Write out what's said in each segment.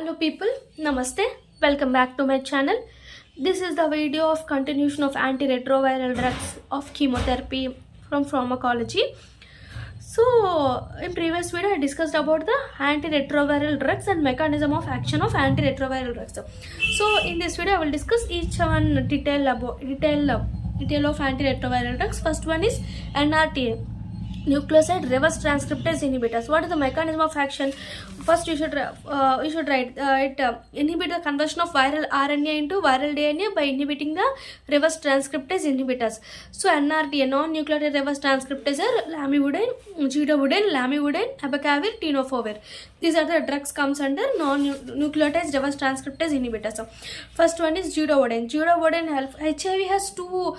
Hello people, Namaste, welcome back to my channel. This is the video of continuation of antiretroviral drugs of chemotherapy from pharmacology. So in previous video I discussed about the antiretroviral drugs and mechanism of action of antiretroviral drugs. So in this video I will discuss each one detail of antiretroviral drugs. First one is NRTA, nucleoside reverse transcriptase inhibitors. What is the mechanism of action? First you should write it inhibit the conversion of viral RNA into viral DNA by inhibiting the reverse transcriptase inhibitors. So NRTA, non-nucleotide reverse transcriptase, are lamivudine, zidovudine, lamivudine, abacavir, tenofovir. These are the drugs comes under non-nucleotide reverse transcriptase inhibitors. First one is zidovudine. Zidovudine HIV has two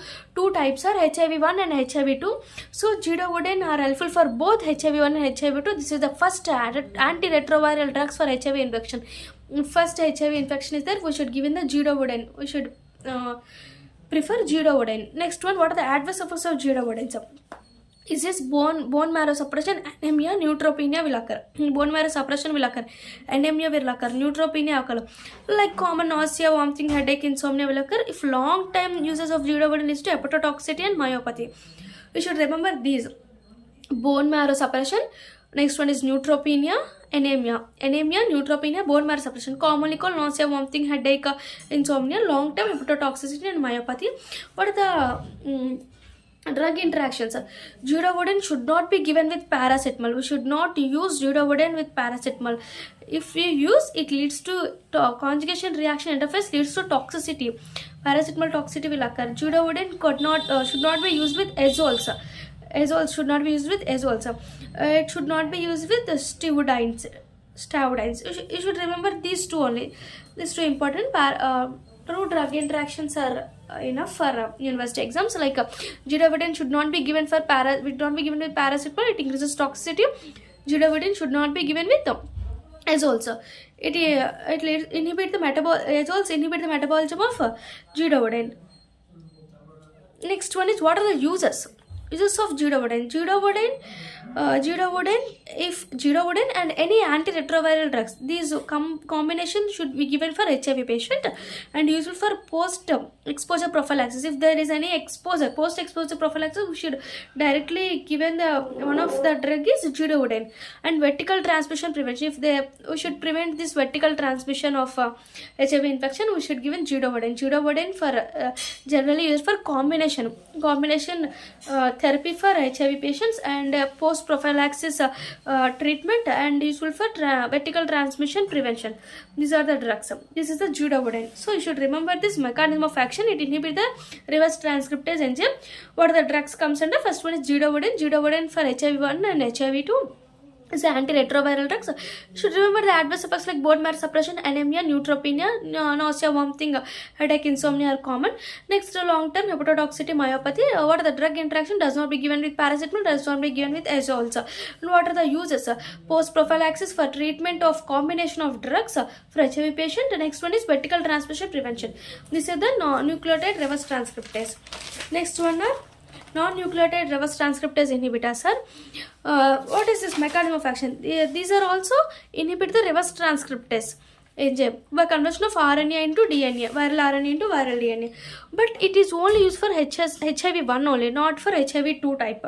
types, are HIV1 and HIV2. So zidovudine are helpful for both HIV1 and HIV2. This is the first antiretroviral drugs for HIV infection. First HIV infection is there, we should give in the zidovudine. We should prefer zidovudine. Next one, what are the adverse effects of zidovudine? Is this bone marrow suppression, anemia, neutropenia will occur. Bone marrow suppression will occur, anemia will occur, neutropenia occur. Like common nausea, vomiting, headache, insomnia will occur if long time uses of zidovudine leads to hepatotoxicity and myopathy. We should remember these: bone marrow suppression. Next one is neutropenia, anemia, neutropenia, bone marrow suppression, commonly called nausea, vomiting, headache, insomnia, long term hepatotoxicity and myopathy. What are the drug interactions? Zidovudine should not be given with paracetamol. We should not use zidovudine with paracetamol. If we use, it leads to conjugation reaction interface, leads to toxicity. Paracetamol toxicity will occur. Zidovudine should not be used with azoles. Azoles should not be used with azoles. It should not be used with stavudines. You should remember these two only. These two important. Two drug interactions are enough for university exams. Like zidovudine should not be given with paracetamol. It increases toxicity. Zidovudine should not be given with azoles. Azoles inhibit the metabolism of zidovudine. Next one is, what are the uses of zidovudine? Zidovudine and any antiretroviral drugs, these combination should be given for HIV patient and useful for post-exposure prophylaxis. If there is any post-exposure prophylaxis, we should directly given one of the drug is zidovudine. And vertical transmission prevention, we should prevent this vertical transmission of HIV infection, we should given zidovudine. Zidovudine for generally used for combination therapy for HIV patients and post prophylaxis treatment and useful for vertical transmission prevention. These are the drugs. This is the zidovudine. So you should remember this mechanism of action. It inhibits the reverse transcriptase enzyme. What are the drugs comes under? First one is zidovudine for HIV1 and HIV2. Is the antiretroviral drugs. You should remember the adverse effects like bone marrow suppression, anemia, neutropenia, nausea, vomiting, headache, insomnia are common. Next, long-term hepatotoxicity, myopathy. What are the drug interaction? Does not be given with paracetamol, does not be given with azoles. And what are the uses? Post-prophylaxis for treatment of combination of drugs for HIV patient. The next one is vertical transmission prevention. This is the nucleotide reverse transcriptase. Next one are non-nucleotide reverse transcriptase inhibitors. What is this mechanism of action? These are also inhibit the reverse transcriptase enzyme by conversion of RNA into DNA, viral RNA into viral DNA. But it is only used for HIV1 only, not for HIV2 type.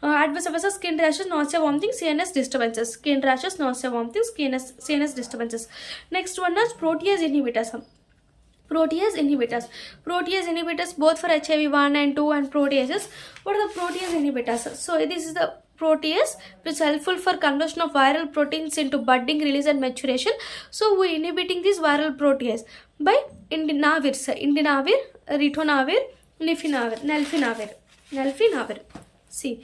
Adverse effects are skin rashes, nausea, vomiting, CNS disturbances. Skin rashes, nausea, vomiting, CNS disturbances. Next one is protease inhibitors. Protease inhibitors both for HIV1 and 2 and proteases. What are the protease inhibitors? So this is the protease which is helpful for conversion of viral proteins into budding, release and maturation. So we inhibiting this viral protease by indinavir, ritonavir, nelfinavir. See.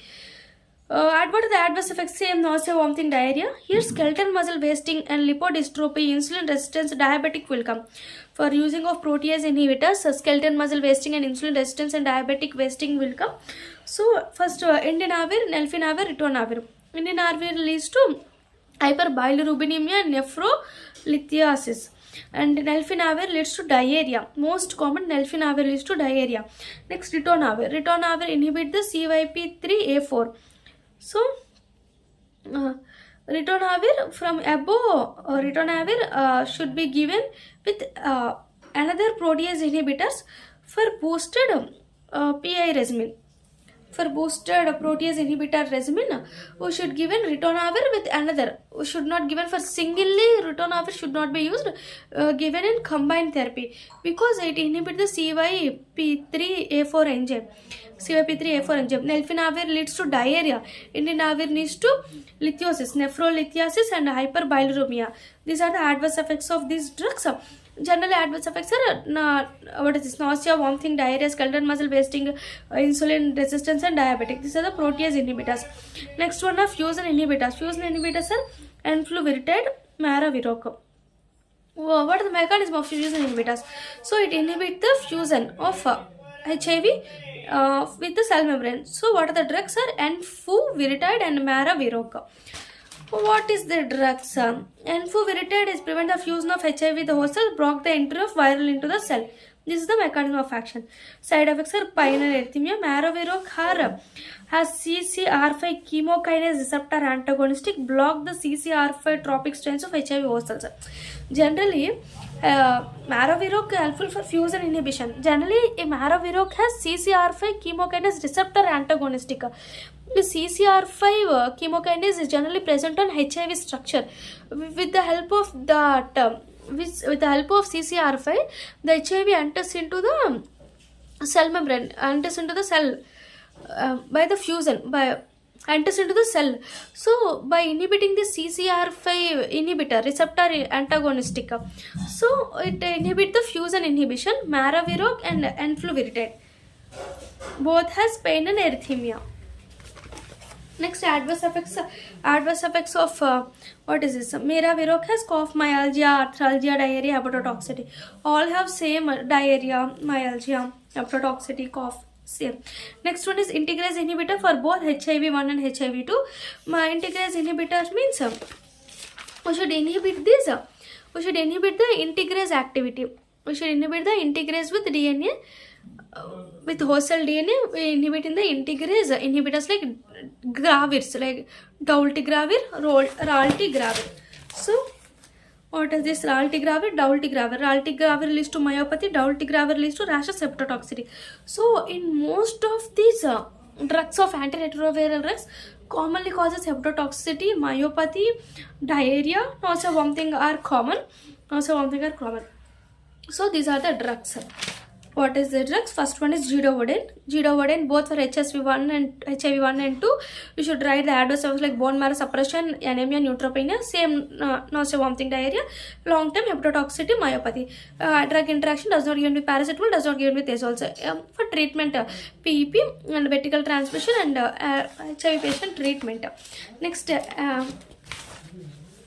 What are the adverse effects? Same, nausea, vomiting, diarrhea. Here skeletal muscle wasting and lipodystrophy, insulin resistance, diabetic will come. For using of protease inhibitors, skeletal muscle wasting and insulin resistance and diabetic wasting will come. So first indinavir, nelfinavir, ritonavir. Indinavir leads to hyperbilirubinemia and nephrolithiasis. And nelfinavir leads to diarrhea. Most common, nelfinavir leads to diarrhea. Next, ritonavir. Ritonavir inhibit the CYP3A4. So Ritonavir from above, ritonavir should be given with another protease inhibitors for boosted PI regimen. For boosted protease inhibitor regimen, we should given ritonavir with another. We should not given for singly. Ritonavir should not be used, given in combined therapy, because it inhibits the CYP3A4 enzyme. CYP3A4 enzyme. Nelfinavir leads to diarrhea. Indinavir leads to lithosis, nephrolithiasis, and hyperbilirubinemia. These are the adverse effects of these drugs. Generally, adverse effects are nausea, vomiting, diarrhea, skeletal muscle wasting, insulin resistance, and diabetic. These are the protease inhibitors. Next one are fusion inhibitors. Fusion inhibitors are enfuvirtide, maraviroc. What is the mechanism of fusion inhibitors? So it inhibits the fusion of HIV with the cell membrane. So what are the drugs are enfuvirtide and maraviroc. What is the drugs? Enfuvirtide is prevent the fusion of HIV with the host cell, block the entry of viral into the cell. This is the mechanism of action. Side effects are pain and erythema. Maraviroc has CCR5 chemokinase receptor antagonistic, block the CCR5 tropic strains of HIV host cells. Generally, maraviroc helpful for fusion inhibition. Generally, a maraviroc has CCR5 chemokinase receptor antagonistic. The CCR5 chemokinase is generally present on HIV structure. With the help of that, with the help of CCR5, the HIV enters into the cell membrane, enters into the cell by the fusion, enters into the cell. So by inhibiting the CCR5 inhibitor receptor antagonistic, so it inhibits the fusion inhibition. Maraviroc and enfuvirtide both has pain and erythema. Next, adverse effects of what is this? Maraviroc has cough, myalgia, arthralgia, diarrhea, hepatotoxicity. All have same diarrhea, myalgia, hepatotoxicity, cough. Same. Next one is integrase inhibitor for both HIV1 and HIV2. Integrase inhibitors means we should inhibit this. We should inhibit the integrase activity. We should inhibit the integrase with DNA. With host cell DNA, we inhibit in the integrase inhibitors like gravirs, like dolutegravir, raltegravir. So, what is this raltegravir? Dolutegravir. Raltegravir leads to myopathy. Dolutegravir leads to rashes, hepatotoxicity. So, in most of these drugs of antiretroviral drugs, commonly causes hepatotoxicity, myopathy, diarrhea, nausea, vomiting are common. So, these are the drugs. What is the drugs? First one is Gidovudin. Gidovudin both for HSV1 and HIV1 and 2. You should write the adverse effects like bone marrow suppression, anemia, neutropenia, same nausea, vomiting, diarrhea, long-term hepatotoxicity, myopathy. Drug interaction does not given with paracetamol, does not given with azoles. For treatment, PEP and vertical transmission and HIV patient treatment. Next,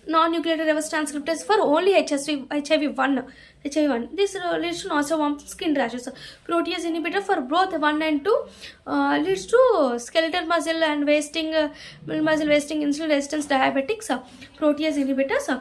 non-nucleated reverse transcriptase for only HIV1. This leads to nausea, vomiting, skin rashes. Protease inhibitor for both 1 and 2 leads to skeletal muscle and wasting, insulin resistance, diabetics. Protease inhibitors.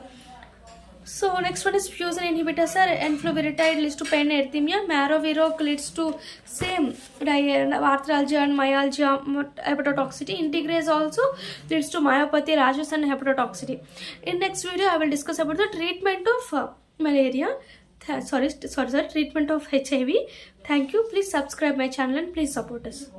So next one is fusion inhibitors are enfuvirtide leads to pain and erythema. Maraviroc leads to same arthralgia and myalgia, hepatotoxicity. Integrase also leads to myopathy, rashes and hepatotoxicity. In next video I will discuss about the treatment of malaria. Treatment of HIV. Thank you. Please subscribe my channel and please support us.